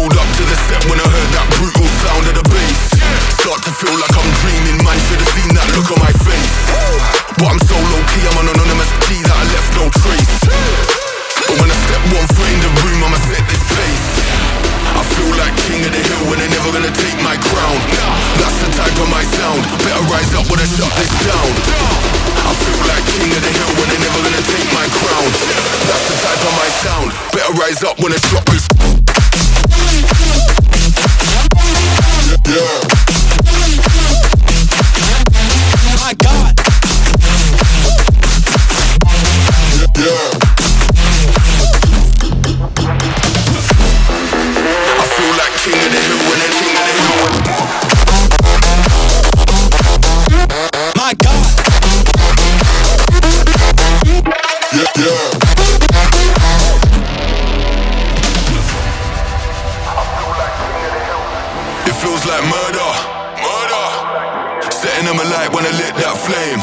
pulled up to the set when I heard that brutal sound of the bass. Start to feel like I'm dreaming, man, should've seen that look on my face. But I'm so low-key, I'm an anonymous G that I left no trace. But when I step one foot in the room, I'ma set this pace. I feel like king of the hill when they're never gonna take my crown. That's the type of my sound, better rise up when I shut this down. I feel like king of the hill when they're never gonna take my crown. That's the type of my sound, better rise up when I drop this. Yeah. My God. Yeah. I feel like king of the hill when they're king of the hill. My God. Yeah, yeah. It feels like murder, murder. Setting them alight when I lit that flame.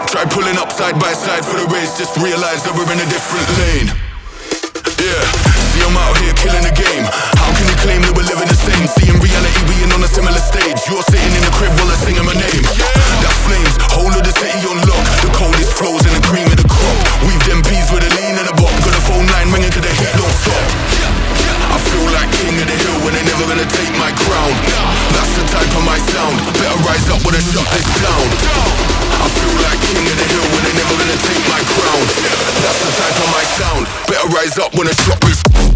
Try pulling up side by side for the race, just realize that we're in a different lane. Yeah, see I'm out here killing the game. How can you claim that we're living the same? See in reality we ain't on a similar stage. You're sitting in the crib while I'm singing my name. That flames, whole of the city on lock. The coldest flows and the cream of the crop. We've them peas with a lean and a bop. Got a phone line ringing to the heat don't stop. I feel like king of the hill when they're never gonna take my crown. That's the type of my sound, better rise up when I shut this down. I feel like king of the hill when they're never gonna take my crown. That's the type of my sound, better rise up when I drop this.